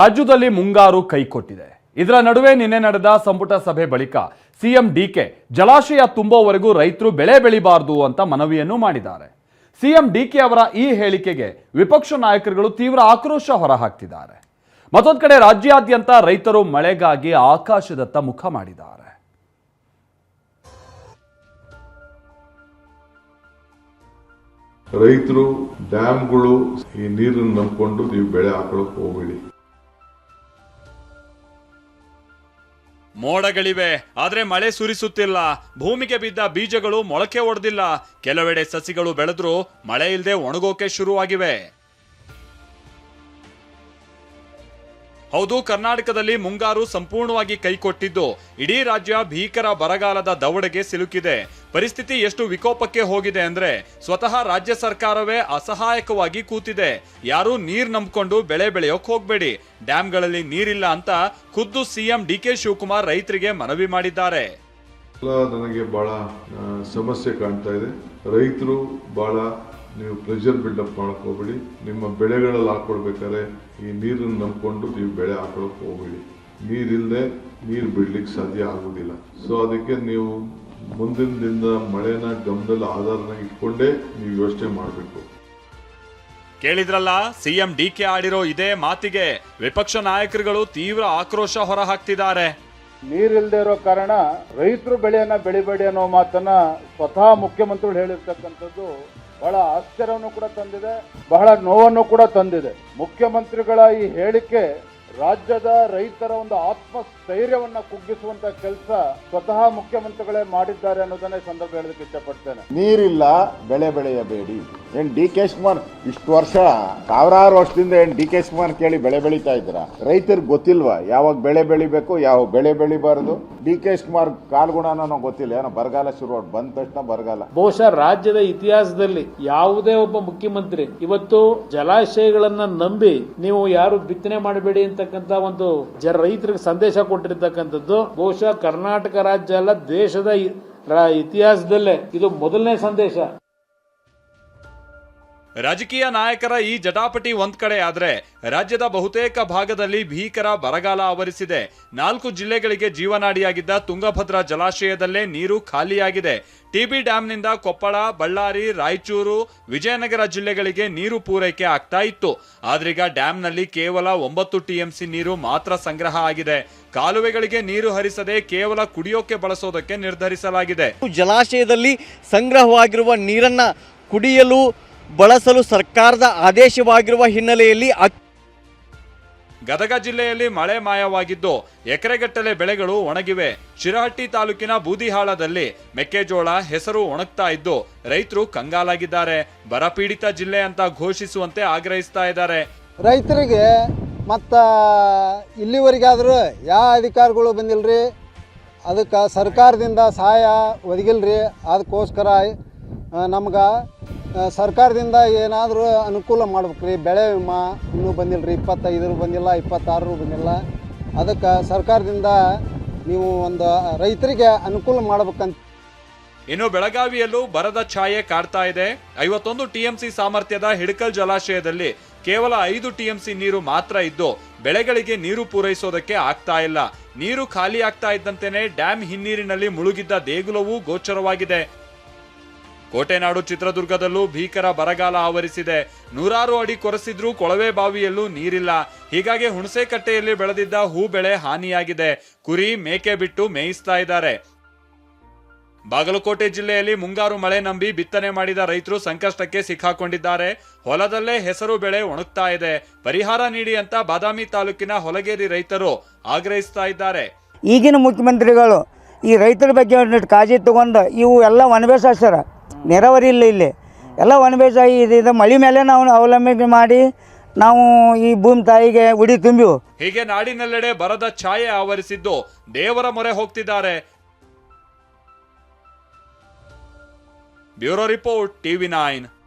ರಾಜ್ಯದಲ್ಲಿ ಮುಂಗಾರು ಕೈಕೊಟ್ಟಿದೆ. ಇದರ ನಡುವೆ ನಿನ್ನೆ ನಡೆದ ಸಂಪುಟ ಸಭೆ ಬಳಿಕ ಸಿಎಂ ಡಿಕೆ ಜಲಾಶಯ ತುಂಬುವವರೆಗೂ ರೈತರು ಬೆಳೆ ಬೆಳಿಬಾರದು ಅಂತ ಮನವಿಯನ್ನು ಮಾಡಿದ್ದಾರೆ. ಸಿಎಂ ಡಿಕೆ ಅವರ ಈ ಹೇಳಿಕೆಗೆ ವಿಪಕ್ಷ ನಾಯಕರುಗಳು ತೀವ್ರ ಆಕ್ರೋಶ ಹೊರಹಾಕ್ತಿದ್ದಾರೆ. ಮತ್ತೊಂದು ಕಡೆ ರಾಜ್ಯಾದ್ಯಂತ ರೈತರು ಮಳೆಗಾಗಿ ಆಕಾಶದತ್ತ ಮುಖ ಮಾಡಿದ್ದಾರೆ. ರೈತರು ಡ್ಯಾಮ್ಗಳು ಈ ನೀರನ್ನು ನಂಬಿಕೊಂಡು ನೀವು ಬೆಳೆ ಹಾಕೊಳ್ಳೋಕೆ ಹೋಗಬೇಡಿ. ಮೋಡಗಳಿವೆ, ಆದ್ರೆ ಮಳೆ ಸುರಿಸುತ್ತಿಲ್ಲ. ಭೂಮಿಗೆ ಬಿದ್ದ ಬೀಜಗಳು ಮೊಳಕೆ ಒಡೆದಿಲ್ಲ. ಕೆಲವೆಡೆ ಸಸಿಗಳು ಬೆಳೆದ್ರೂ ಮಳೆ ಇಲ್ಲದೆ ಒಣಗೋಕೆ ಶುರುವಾಗಿವೆ. ಹೌದು, ಕರ್ನಾಟಕದಲ್ಲಿ ಮುಂಗಾರು ಸಂಪೂರ್ಣವಾಗಿ ಕೈಕೊಟ್ಟಿದ್ದು ಇಡೀ ರಾಜ್ಯ ಭೀಕರ ಬರಗಾಲದ ದವಡೆಗೆ ಸಿಲುಕಿದೆ. ಪರಿಸ್ಥಿತಿ ಎಷ್ಟು ವಿಕೋಪಕ್ಕೆ ಹೋಗಿದೆ ಅಂದ್ರೆ ಸ್ವತಃ ರಾಜ್ಯ ಸರ್ಕಾರವೇ ಅಸಹಾಯಕವಾಗಿ ಕೂತಿದೆ. ಯಾರು ನೀರ್ ನಂಬಿಕೊಂಡು ಬೆಳೆ ಬೆಳೆಯೋಕ್ ಹೋಗ್ಬೇಡಿ, ಡ್ಯಾಂಗಳಲ್ಲಿ ನೀರಿಲ್ಲ ಅಂತ ಖುದ್ದು ಸಿಎಂ ಡಿಕೆ ಶಿವಕುಮಾರ್ ರೈತರಿಗೆ ಮನವಿ ಮಾಡಿದ್ದಾರೆ. ನನಗೆ ಬಹಳ ಸಮಸ್ಯೆ ಕಾಣ್ತಾ ಇದೆ. ರೈತರು ಬಹಳ ನೀವು ಪ್ರೆಷರ್ ಬಿಲ್ಡಪ್ ಮಾಡಕ್ ಹೋಗ್ಬೇಡಿ. ನಿಮ್ಮ ಬೆಳೆಗಳಲ್ಲಿ ಹಾಕೊಳ್ಬೇಕಾದ್ರೆ ಈ ನೀರನ್ನು ನಂಬಿಕೊಂಡು ನೀವು ಬೆಳೆ ಹಾಕೊಳ್ಳೋಕೆ ಹೋಗ್ಬೇಡಿ. ನೀರಿಲ್ಲದೆ ನೀರು ಬಿಡ್ಲಿಕ್ಕೆ ಸಾಧ್ಯ ಆಗುದಿಲ್ಲ. ಸೊ ಅದಕ್ಕೆ ನೀವು ಮುಂದಿನ ದಿನದ ಮಳೆನ ಗಮನದಲ್ಲಿ ಆಧಾರನ ಇಟ್ಕೊಂಡೇ ನೀವು ಯೋಚನೆ ಮಾಡಬೇಕು. ಕೇಳಿದ್ರಲ್ಲ, ಸಿಎಂ ಡಿಕೆ ಆಡಿರೋ ಇದೇ ಮಾತಿಗೆ ವಿಪಕ್ಷ ನಾಯಕರುಗಳು ತೀವ್ರ ಆಕ್ರೋಶ ಹೊರಹಾಕ್ತಿದ್ದಾರೆ. ನೀರಿಲ್ಲದೆ ಇರೋ ಕಾರಣ ರೈತರು ಬೆಳೆಯನ್ನ ಬೆಳಿಬೇಡಿ ಅನ್ನೋ ಮಾತನ್ನ ಸ್ವತಃ ಮುಖ್ಯಮಂತ್ರಿಗಳು ಹೇಳಿರ್ತಕ್ಕಂಥದ್ದು ಬಹಳ ಆಶ್ಚರ್ಯವನ್ನು ಕೂಡ ತಂದಿದೆ, ಬಹಳ ನೋವನ್ನು ಕೂಡ ತಂದಿದೆ. ಮುಖ್ಯಮಂತ್ರಿಗಳ ಈ ಹೇಳಿಕೆ ರಾಜ್ಯದ ರೈತರ ಒಂದು ಆತ್ಮಸ್ಥೈರ್ಯವನ್ನ ಕುಗ್ಗಿಸುವಂತ ಕೆಲಸ ಸ್ವತಃ ಮುಖ್ಯಮಂತ್ರಿಗಳೇ ಮಾಡಿದ್ದಾರೆ ಅನ್ನೋದನ್ನೇ ಸಂದರ್ಭ ಹೇಳೋದಕ್ಕೆ ಇಷ್ಟಪಡ್ತೇನೆ. ನೀರಿಲ್ಲ, ಬೆಳೆ ಬೆಳೆಯಬೇಡಿ. ಏನ್ ಡಿ ಕೆ ಶಿವಕುಮಾರ್ ಇಷ್ಟು ವರ್ಷ ಸಾವಿರಾರು ವರ್ಷದಿಂದ ಏನ್ ಡಿ ಕೆ ಶಿವಕುಮಾರ್ ಕೇಳಿ ಬೆಳೆ ಬೆಳೀತಾ ಇದ್ರ? ರೈತರಿಗೆ ಗೊತ್ತಿಲ್ವಾ ಯಾವಾಗ ಬೆಳೆ ಬೆಳಿಬೇಕು, ಯಾವ ಬೆಳೆ ಬೆಳಿಬಾರದು? ಡಿ ಕೆ ಶಿವಕುಮಾರ್ ಕಾಲ್ಗುಣನೋ ಗೊತ್ತಿಲ್ಲ. ಏನೋ ಬರಗಾಲ ಶುರು ಬಂದ ತಕ್ಷಣ ಬರಗಾಲ. ಬಹುಶಃ ರಾಜ್ಯದ ಇತಿಹಾಸದಲ್ಲಿ ಯಾವುದೇ ಒಬ್ಬ ಮುಖ್ಯಮಂತ್ರಿ ಇವತ್ತು ಜಲಾಶಯಗಳನ್ನ ನಂಬಿ ನೀವು ಯಾರು ಬಿತ್ತನೆ ಮಾಡಬೇಡಿ ಅಂತಕ್ಕಂಥ ಒಂದು ರೈತರಿಗೆ ಸಂದೇಶ ಕೊಟ್ಟಿರ್ತಕ್ಕಂಥದ್ದು ಬಹುಶಃ ಕರ್ನಾಟಕ ರಾಜ್ಯ ಅಲ್ಲ, ದೇಶದ ಇತಿಹಾಸದಲ್ಲೇ ಇದು ಮೊದಲನೇ ಸಂದೇಶ. ರಾಜಕೀಯ ನಾಯಕರ ಈ ಜಟಾಪಟಿ ಒಂದ್ ಕಡೆ ಆದ್ರೆ ರಾಜ್ಯದ ಬಹುತೇಕ ಭಾಗದಲ್ಲಿ ಭೀಕರ ಬರಗಾಲ ಆವರಿಸಿದೆ. 4 ಜಿಲ್ಲೆಗಳಿಗೆ ಜೀವನಾಡಿಯಾಗಿದ್ದ ತುಂಗಭದ್ರಾ ಜಲಾಶಯದಲ್ಲೇ ನೀರು ಖಾಲಿಯಾಗಿದೆ. ಟಿಬಿ ಡ್ಯಾಂನಿಂದ ಕೊಪ್ಪಳ, ಬಳ್ಳಾರಿ, ರಾಯಚೂರು, ವಿಜಯನಗರ ಜಿಲ್ಲೆಗಳಿಗೆ ನೀರು ಪೂರೈಕೆ ಆಗ್ತಾ ಇತ್ತು. ಆದ್ರೀಗ ಡ್ಯಾಂನಲ್ಲಿ ಕೇವಲ 9 ಟಿಎಂಸಿ ನೀರು ಮಾತ್ರ ಸಂಗ್ರಹ ಆಗಿದೆ. ಕಾಲುವೆಗಳಿಗೆ ನೀರು ಹರಿಸದೆ ಕೇವಲ ಕುಡಿಯೋಕೆ ಬಳಸೋದಕ್ಕೆ ನಿರ್ಧರಿಸಲಾಗಿದೆ. ಜಲಾಶಯದಲ್ಲಿ ಸಂಗ್ರಹವಾಗಿರುವ ನೀರನ್ನ ಕುಡಿಯಲು ಬಳಸಲು ಸರ್ಕಾರದ ಆದೇಶವಾಗಿರುವ ಹಿನ್ನೆಲೆಯಲ್ಲಿ ಗದಗ ಜಿಲ್ಲೆಯಲ್ಲಿ ಮಳೆ ಮಾಯವಾಗಿದ್ದು ಎಕರೆಗಟ್ಟಲೆ ಬೆಳೆಗಳು ಒಣಗಿವೆ. ಶಿರಹಟ್ಟಿ ತಾಲೂಕಿನ ಬೂದಿಹಾಳದಲ್ಲಿ ಮೆಕ್ಕೆಜೋಳ, ಹೆಸರು ಒಣಗ್ತಾ ಇದ್ದು ರೈತರು ಕಂಗಾಲಾಗಿದ್ದಾರೆ. ಬರಪೀಡಿತ ಜಿಲ್ಲೆ ಅಂತ ಘೋಷಿಸುವಂತೆ ಆಗ್ರಹಿಸ್ತಾ ಇದ್ದಾರೆ. ರೈತರಿಗೆ ಮತ್ತ ಇಲ್ಲಿವರೆಗಾದ್ರೂ ಯಾವ ಅಧಿಕಾರಿಗಳು ಬಂದಿಲ್ರಿ, ಅದಕ್ಕೆ ಸರ್ಕಾರದಿಂದ ಸಹಾಯ ಒದಗಿಲ್ರಿ. ಅದಕ್ಕೋಸ್ಕರ ನಮ್ಗೆ ಸರ್ಕಾರದಿಂದ ಏನಾದರೂ ಅನುಕೂಲ ಮಾಡ್ಬೇಕ್ರಿ. ಬೆಳೆ ವಿಮಾ ಇನ್ನೂ ಬಂದಿಲ್ಲ ರೀ, 25 ಬಂದಿಲ್ಲ, 26 ಬಂದಿಲ್ಲ. ಅದಕ್ಕೆ ಸರ್ಕಾರದಿಂದ ನೀವು ಒಂದು ರೈತರಿಗೆ ಅನುಕೂಲ ಮಾಡ್ಬೇಕಂತ. ಇನ್ನು ಬೆಳಗಾವಿಯಲ್ಲೂ ಬರದ ಛಾಯೆ ಕಾಡ್ತಾ ಇದೆ. 51 ಟಿಎಂಸಿ ಸಾಮರ್ಥ್ಯದ ಹಿಡಕಲ್ ಜಲಾಶಯದಲ್ಲಿ ಕೇವಲ 5 ಟಿಎಂಸಿ ನೀರು ಮಾತ್ರ ಇದ್ದು ಬೆಳೆಗಳಿಗೆ ನೀರು ಪೂರೈಸೋದಕ್ಕೆ ಆಗ್ತಾ ಇಲ್ಲ. ನೀರು ಖಾಲಿ ಆಗ್ತಾ ಇದ್ದಂತೆಯೇ ಡ್ಯಾಂ ಹಿನ್ನೀರಿನಲ್ಲಿ ಮುಳುಗಿದ್ದ ದೇಗುಲವೂ ಗೋಚರವಾಗಿದೆ. ಕೋಟೆನಾಡು ಚಿತ್ರದುರ್ಗದಲ್ಲೂ ಭೀಕರ ಬರಗಾಲ ಆವರಿಸಿದೆ. 100 ಅಡಿ ಕೊರೆಸಿದ್ರೂ ಕೊಳವೆ ಬಾವಿಯಲ್ಲೂ ನೀರಿಲ್ಲ. ಹೀಗಾಗಿ ಹುಣಸೆಕಟ್ಟೆಯಲ್ಲಿ ಬೆಳೆದಿದ್ದ ಹೂ ಬೆಳೆ ಹಾನಿಯಾಗಿದೆ. ಕುರಿ, ಮೇಕೆ ಬಿಟ್ಟು ಮೇಯಿಸ್ತಾ ಇದ್ದಾರೆ. ಬಾಗಲಕೋಟೆ ಜಿಲ್ಲೆಯಲ್ಲಿ ಮುಂಗಾರು ಮಳೆ ನಂಬಿ ಬಿತ್ತನೆ ಮಾಡಿದ ರೈತರು ಸಂಕಷ್ಟಕ್ಕೆ ಸಿಕ್ಕಾಕೊಂಡಿದ್ದಾರೆ. ಹೊಲದಲ್ಲೇ ಹೆಸರು ಬೆಳೆ ಒಣಗ್ತಾ ಇದೆ. ಪರಿಹಾರ ನೀಡಿ ಅಂತ ಬಾದಾಮಿ ತಾಲೂಕಿನ ಹೊಲಗೇರಿ ರೈತರು ಆಗ್ರಹಿಸ್ತಾ ಇದ್ದಾರೆ. ಈಗಿನ ಮುಖ್ಯಮಂತ್ರಿಗಳು ಈ ರೈತರ ಬಗ್ಗೆ ಒಂದಿಟ್ಟು ಕಾಳಜಿ ತಗೊಂಡು ಇವು ಎಲ್ಲ ವನಬೇಸ ಸರ್, ನೆರವರಿ ಇಲ್ಲ, ಇಲ್ಲಿ ಎಲ್ಲ ವನಬೇಸ. ಇದು ಮಳೆ ಮೇಲೆ ನಾವು ಅವಲಂಬನೆ ಮಾಡಿ ನಾವು ಈ ಭೂಮಿ ತಾಯಿಗೆ ಉಡಿ ತುಂಬಿವು. ಹೀಗೆ ನಾಡಿನೆಲ್ಲೆಡೆ ಬರದ ಛಾಯೆ ಆವರಿಸಿದ್ದು ದೇವರ ಮೊರೆ ಹೋಗ್ತಿದ್ದಾರೆ. Bureau report, TV9.